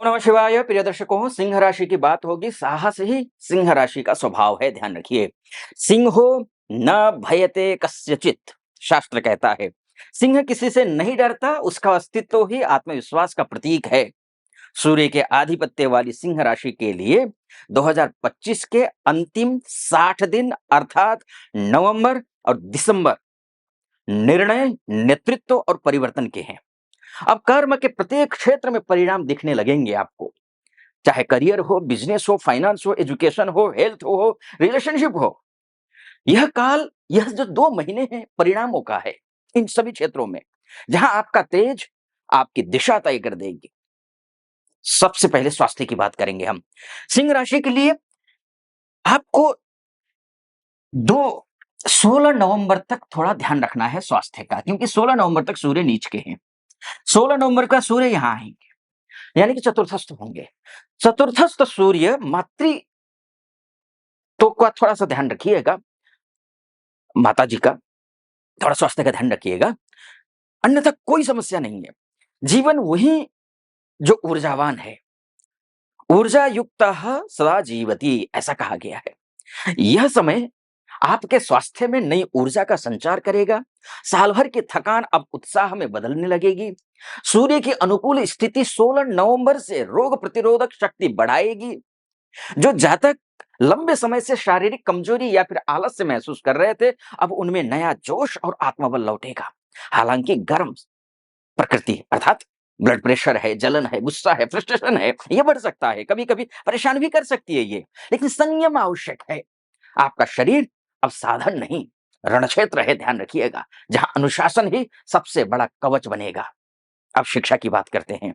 नमः शिवाय। प्रिय दर्शकों, सिंह राशि की बात होगी। साहस ही सिंह राशि का स्वभाव है, ध्यान रखिए। सिंहो न भयते कस्यचित, शास्त्र कहता है। सिंह किसी से नहीं डरता, उसका अस्तित्व ही आत्मविश्वास का प्रतीक है। सूर्य के आधिपत्य वाली सिंह राशि के लिए 2025 के अंतिम 60 दिन अर्थात नवंबर और दिसंबर निर्णय, नेतृत्व और परिवर्तन के हैं। अब कर्म के प्रत्येक क्षेत्र में परिणाम दिखने लगेंगे आपको। चाहे करियर हो, बिजनेस हो, फाइनेंस हो, एजुकेशन हो, हेल्थ हो, रिलेशनशिप हो। यह काल, यह जो 2 महीने हैं, परिणामों का है इन सभी क्षेत्रों में, जहां आपका तेज आपकी दिशा तय कर देगी। सबसे पहले स्वास्थ्य की बात करेंगे हम। सिंह राशि के लिए आपको 2 16 नवंबर तक थोड़ा ध्यान रखना है स्वास्थ्य का, क्योंकि 16 नवंबर तक सूर्य नीच के हैं। 16 नवंबर का सूर्य यहां आएंगे, यानी कि चतुर्थस्थ होंगे। चतुर्थस्थ सूर्य मातृ तो का थोड़ा सा ध्यान रखिएगा, माता जी का थोड़ा स्वास्थ्य का ध्यान रखिएगा, अन्यथा कोई समस्या नहीं है। जीवन वही जो ऊर्जावान है, ऊर्जा युक्त सदा जीवती, ऐसा कहा गया है। यह समय आपके स्वास्थ्य में नई ऊर्जा का संचार करेगा। साल भर की थकान अब उत्साह में बदलने लगेगी। सूर्य की अनुकूल स्थिति 16 नवंबर से रोग प्रतिरोधक शक्ति बढ़ाएगी। जो जातक लंबे समय से शारीरिक कमजोरी या फिर आलस्य महसूस कर रहे थे, अब उनमें नया जोश और आत्मबल लौटेगा। हालांकि गर्म प्रकृति अर्थात ब्लड प्रेशर है, जलन है, गुस्सा है, फ्रस्ट्रेशन है, यह बढ़ सकता है, कभी कभी परेशान भी कर सकती है ये, लेकिन संयम आवश्यक है। आपका शरीर अब साधन नहीं, रणक्षेत्र है, ध्यान रखिएगा, जहां अनुशासन ही सबसे बड़ा कवच बनेगा। अब शिक्षा की बात करते हैं।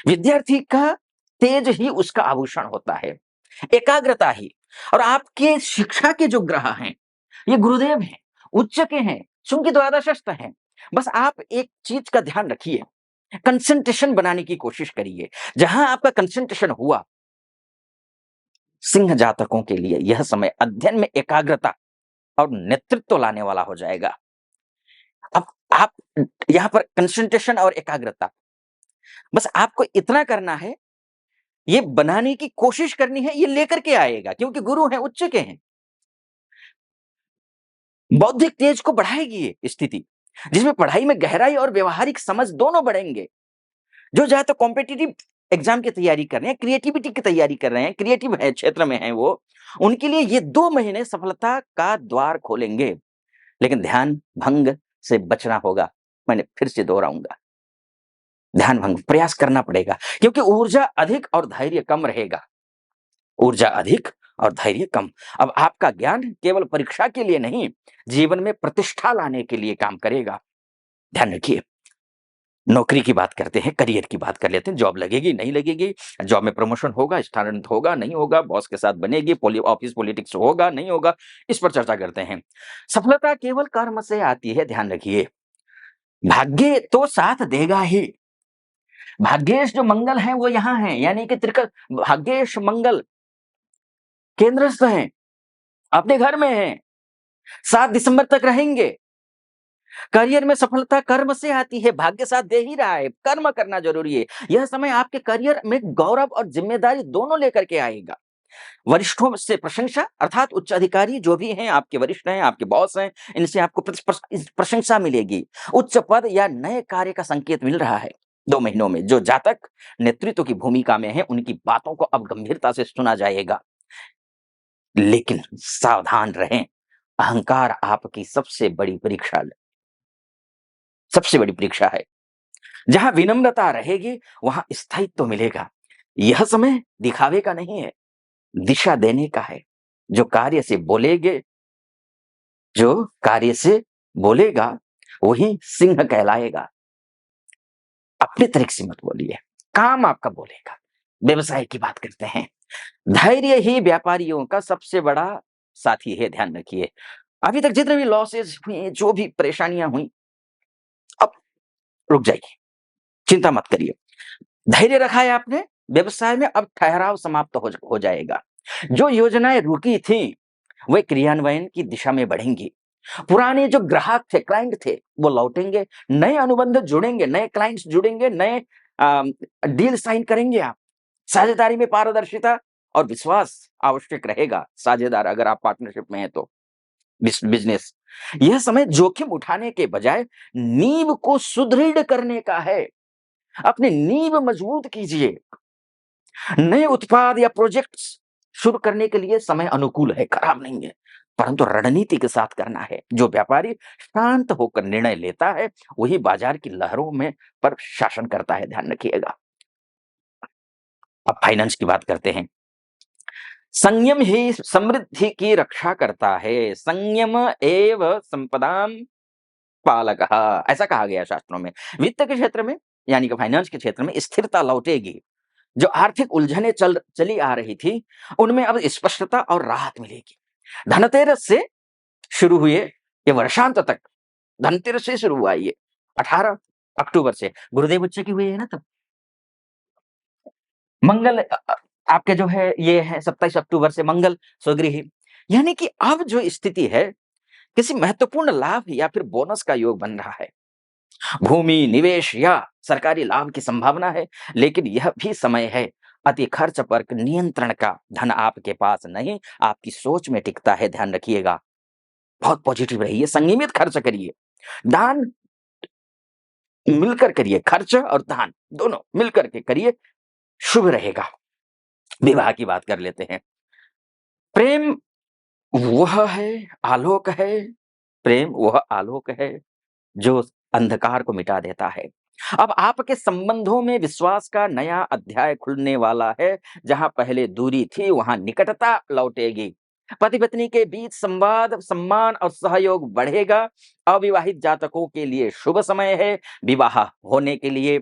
विद्यार्थी का तेज ही उसका आभूषण होता है, एकाग्रता ही। और आपके शिक्षा के जो ग्रह हैं, ये गुरुदेव हैं, उच्च के हैं, चूंकि द्वादशस्थ हैं। बस आप एक चीज का ध्यान रखिए, कंसंट्रेशन बनाने की कोशिश करिए। जहां आपका कंसंट्रेशन हुआ, सिंह जातकों के लिए यह समय अध्ययन में एकाग्रता और नेतृत्व लाने वाला हो जाएगा। अब आप यहां पर कंसंट्रेशन और एकाग्रता, बस आपको इतना करना है, ये बनाने की कोशिश करनी है, ये लेकर के आएगा, क्योंकि गुरु हैं, उच्च के हैं। बौद्धिक तेज को बढ़ाएगी ये स्थिति, जिसमें पढ़ाई में गहराई और व्यवहारिक समझ दोनों बढ़ेंगे। जो चाहे तो कॉम्पिटिटिव एग्जाम की तैयारी कर रहे हैं, क्रिएटिविटी की तैयारी कर रहे हैं, क्रिएटिव है क्षेत्र में है वो, उनके लिए ये 2 महीने सफलता का द्वार खोलेंगे। लेकिन ध्यान भंग से बचना होगा। मैंने फिर से दोहराऊंगा, ध्यान भंग प्रयास करना पड़ेगा, क्योंकि ऊर्जा अधिक और धैर्य कम रहेगा। ऊर्जा अधिक और धैर्य कम। अब आपका ज्ञान केवल परीक्षा के लिए नहीं, जीवन में प्रतिष्ठा लाने के लिए काम करेगा। ध्यान रखिए। नौकरी की बात करते हैं, करियर की बात कर लेते हैं। जॉब लगेगी, नहीं लगेगी, जॉब में प्रमोशन होगा, स्थानांतरित होगा, नहीं होगा, बॉस के साथ बनेगी, ऑफिस पॉलिटिक्स होगा, नहीं होगा, इस पर चर्चा करते हैं। सफलता केवल कर्म से आती है, ध्यान रखिए। भाग्य तो साथ देगा ही। भाग्येश जो मंगल है वो यहाँ है, यानी कि त्रिक भाग्येश मंगल केंद्रस्थ हैं, अपने घर में हैं, 7 दिसंबर तक रहेंगे। करियर में सफलता कर्म से आती है, भाग्य साथ दे ही रहा है, कर्म करना जरूरी है। यह समय आपके करियर में गौरव और जिम्मेदारी दोनों लेकर के आएगा। वरिष्ठों से प्रशंसा अर्थात उच्च अधिकारी जो भी हैं, आपके वरिष्ठ हैं, आपके बॉस हैं, इनसे आपको प्रशंसा मिलेगी। उच्च पद या नए कार्य का संकेत मिल रहा है 2 महीनों में। जो जातक नेतृत्व की भूमिका में है, उनकी बातों को अब गंभीरता से सुना जाएगा। लेकिन सावधान रहें, अहंकार आपकी सबसे बड़ी परीक्षा है। जहां विनम्रता रहेगी, वहां स्थायित्व मिलेगा। यह समय दिखावे का नहीं है, दिशा देने का है। जो कार्य से बोलेगे जो कार्य से बोलेगा वही सिंह कहलाएगा। अपने तरीके से मत बोलिए, काम आपका बोलेगा। व्यवसाय की बात करते हैं। धैर्य ही व्यापारियों का सबसे बड़ा साथी है, ध्यान रखिए। अभी तक जितने भी लॉसेस हुए, जो भी परेशानियां हुई, अब रुक जाइए, चिंता मत करिए। धैर्य रखा है आपने, व्यवसाय में अब ठहराव समाप्त हो जाएगा। जो योजनाएं रुकी थी, वे क्रियान्वयन की दिशा में बढ़ेंगी। पुराने जो ग्राहक थे, क्लाइंट थे, वो लौटेंगे, नए अनुबंध जुड़ेंगे, नए क्लाइंट्स जुड़ेंगे, नए डील साइन करेंगे आप। साझेदारी में पारदर्शिता और विश्वास आवश्यक रहेगा, साझेदार अगर आप पार्टनरशिप में हैं तो। बिज़नेस, यह समय जोखिम उठाने के बजाय नींव को सुदृढ़ करने का है। अपनी नींव मजबूत कीजिए। नए उत्पाद या प्रोजेक्ट्स शुरू करने के लिए समय अनुकूल है, खराब नहीं है, परंतु रणनीति के साथ करना है। जो व्यापारी शांत होकर निर्णय लेता है, वही बाजार की लहरों में पर शासन करता है, ध्यान रखिएगा। अब फाइनेंस की बात करते हैं। संयम ही समृद्धि की रक्षा करता है। संयम एव संपदाम पालकः, ऐसा कहा गया है शास्त्रों में। वित्त के क्षेत्र में यानी कि फाइनेंस के क्षेत्र में स्थिरता लौटेगी। जो आर्थिक उलझनें चली आ रही थी, उनमें अब स्पष्टता और राहत मिलेगी। धनतेरस से शुरू हुए ये वर्षांत तक, धनतेरस से शुरू हुआ ये 18 अक्टूबर से गुरुदेव बच्चे की हुई है ना तब। मंगल आपके जो है ये है 27 अक्टूबर से मंगल स्वगृही। यानी कि अब जो स्थिति है, किसी महत्वपूर्ण लाभ या फिर बोनस का योग बन रहा है। भूमि, निवेश या सरकारी लाभ की संभावना है, लेकिन यह भी समय है अति खर्च पर नियंत्रण का। धन आपके पास नहीं, आपकी सोच में टिकता है, ध्यान रखिएगा। बहुत पॉजिटिव रहिए, संयमित खर्च करिए। दान मिलकर करिए, खर्च और दान दोनों मिलकर के करिए, शुभ रहेगा। विवाह की बात कर लेते हैं। प्रेम वह है, आलोक है, प्रेम वह आलोक है जो अंधकार को मिटा देता है। अब आपके संबंधों में विश्वास का नया अध्याय खुलने वाला है। जहां पहले दूरी थी, वहां निकटता लौटेगी। पति पत्नी के बीच संवाद, सम्मान और सहयोग बढ़ेगा। अविवाहित जातकों के लिए शुभ समय है। विवाह होने के लिए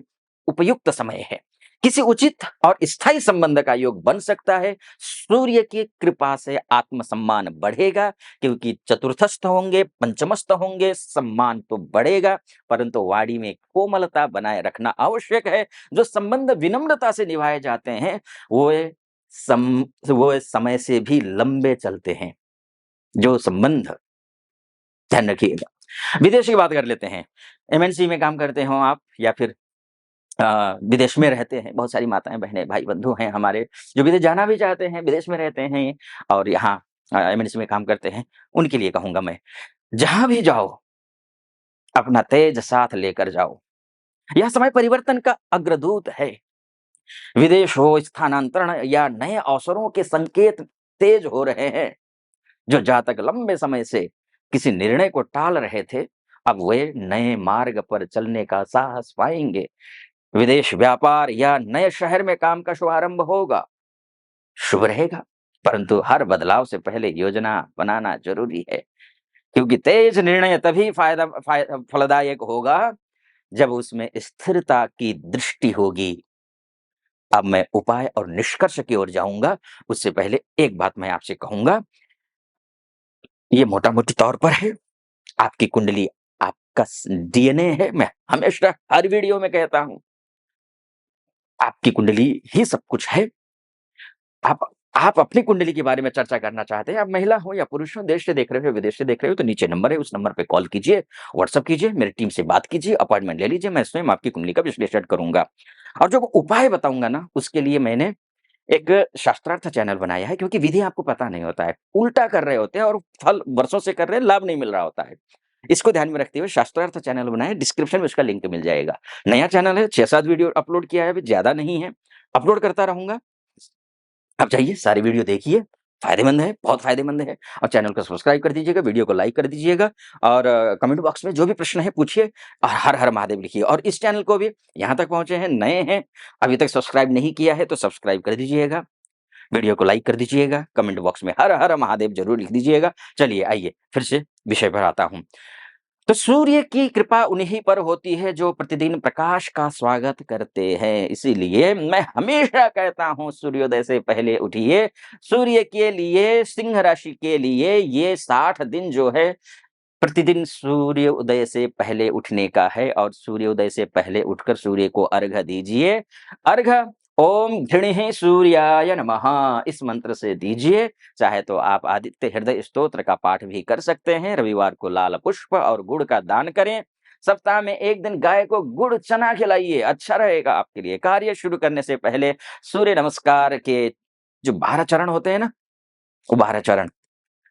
उपयुक्त समय है। किसी उचित और स्थायी संबंध का योग बन सकता है। सूर्य की कृपा से आत्मसम्मान बढ़ेगा, क्योंकि चतुर्थस्थ होंगे, पंचमस्थ होंगे, सम्मान तो बढ़ेगा, परंतु वाणी में कोमलता बनाए रखना आवश्यक है। जो संबंध विनम्रता से निभाए जाते हैं, वो समय से भी लंबे चलते हैं। जो संबंध, ध्यान रखिएगा। विदेश की बात कर लेते हैं। एमएनसी में काम करते हो आप या फिर विदेश में रहते हैं, बहुत सारी माताएं बहनें भाई बंधु हैं हमारे जो विदेश जाना भी चाहते हैं, विदेश में रहते हैं और यहाँ एमएनसी में काम करते हैं। उनके लिए कहूंगा मैं, जहां भी जाओ अपना तेज साथ लेकर जाओ। यह समय परिवर्तन का अग्रदूत है। विदेश हो, स्थानांतरण या नए अवसरों के संकेत तेज हो रहे हैं। जो जातक लंबे समय से किसी निर्णय को टाल रहे थे, अब वे नए मार्ग पर चलने का साहस पाएंगे। विदेश व्यापार या नए शहर में काम का शुभारंभ होगा, शुभ रहेगा। परंतु हर बदलाव से पहले योजना बनाना जरूरी है, क्योंकि तेज निर्णय तभी फलदायक होगा जब उसमें स्थिरता की दृष्टि होगी। अब मैं उपाय और निष्कर्ष की ओर जाऊंगा, उससे पहले एक बात मैं आपसे कहूंगा। ये मोटा मोटी तौर पर है, आपकी कुंडली आपका डीएनए है। मैं हमेशा हर वीडियो में कहता हूं, आपकी कुंडली ही सब कुछ है। आप आप अपनी कुंडली के बारे में चर्चा करना चाहते हैं, आप महिला हो या पुरुष हो, देश से देख रहे हो, विदेश से देख रहे हो, तो नीचे नंबर है, उस नंबर पे कॉल कीजिए, व्हाट्सएप कीजिए, मेरी टीम से बात कीजिए, अपॉइंटमेंट ले लीजिए। मैं स्वयं आपकी कुंडली का विश्लेषण करूंगा और जो उपाय बताऊंगा ना, उसके लिए मैंने एक शास्त्रार्थ चैनल बनाया है, क्योंकि विधि आपको पता नहीं होता है, उल्टा कर रहे होते हैं और फल वर्षों से कर रहे हैं, लाभ नहीं मिल रहा होता है। इसको ध्यान में रखते हुए शास्त्रार्थ चैनल बनाया, डिस्क्रिप्शन में उसका लिंक मिल जाएगा। नया चैनल है, 6-7 वीडियो अपलोड किया है, अभी ज्यादा नहीं है, अपलोड करता रहूंगा। आप जाइए, सारी वीडियो देखिए, फ़ायदेमंद है, बहुत फ़ायदेमंद है। और चैनल को सब्सक्राइब कर दीजिएगा, वीडियो को लाइक कर दीजिएगा और कमेंट बॉक्स में जो भी प्रश्न है पूछिए और हर हर महादेव लिखिए। और इस चैनल को भी, यहाँ तक पहुँचे हैं, नए हैं, अभी तक सब्सक्राइब नहीं किया है तो सब्सक्राइब कर दीजिएगा, वीडियो को लाइक कर दीजिएगा, कमेंट बॉक्स में हर हर महादेव ज़रूर लिख दीजिएगा। चलिए आइए फिर से विषय पर आता हूँ। तो सूर्य की कृपा उन्हीं पर होती है जो प्रतिदिन प्रकाश का स्वागत करते हैं। इसीलिए मैं हमेशा कहता हूं, सूर्योदय से पहले उठिए। सूर्य के लिए, सिंह राशि के लिए ये 60 दिन जो है, प्रतिदिन सूर्योदय से पहले उठने का है और सूर्योदय से पहले उठकर सूर्य को अर्घ दीजिए। अर्घ ओम घृणिः सूर्याय नमः इस मंत्र से दीजिए। चाहे तो आप आदित्य हृदय स्तोत्र का पाठ भी कर सकते हैं। रविवार को लाल पुष्प और गुड़ का दान करें। सप्ताह में 1 दिन गाय को गुड़ चना खिलाइए, अच्छा रहेगा आपके लिए। कार्य शुरू करने से पहले सूर्य नमस्कार के जो 12 चरण होते हैं ना, वो 12 चरण,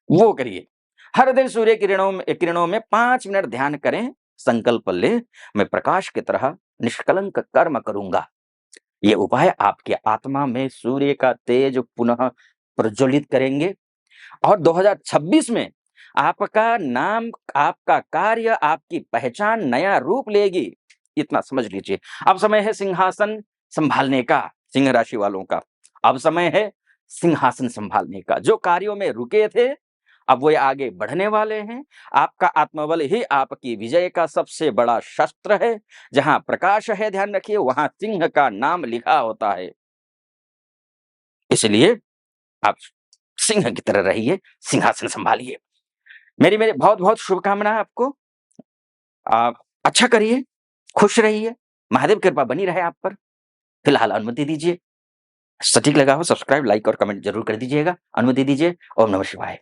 वो करिए। हर दिन सूर्य किरणों में 5 मिनट ध्यान करें, संकल्प लें, मैं प्रकाश की तरह निष्कलंक कर्म करूँगा। ये उपाय आपकी आत्मा में सूर्य का तेज पुनः प्रज्वलित करेंगे और 2026 में आपका नाम, आपका कार्य, आपकी पहचान नया रूप लेगी। इतना समझ लीजिए। अब समय है सिंहासन संभालने का, सिंह राशि वालों का। अब समय है सिंहासन संभालने का। जो कार्यों में रुके थे, अब वो आगे बढ़ने वाले हैं। आपका आत्मबल ही आपकी विजय का सबसे बड़ा शस्त्र है। जहां प्रकाश है, ध्यान रखिए, वहां सिंह का नाम लिखा होता है। इसलिए आप सिंह की तरह रहिए, सिंहासन संभालिए। मेरी बहुत-बहुत शुभकामनाएँ आपको। आप अच्छा करिए, खुश रहिए, महादेव की कृपा बनी रहे आप पर। फिलहाल अनुमति दीजिए। सटीक लगा हो सब्सक्राइब, लाइक और कमेंट ज़रूर कर दीजिएगा। अनुमति दीजिए। ओम नमः शिवाय।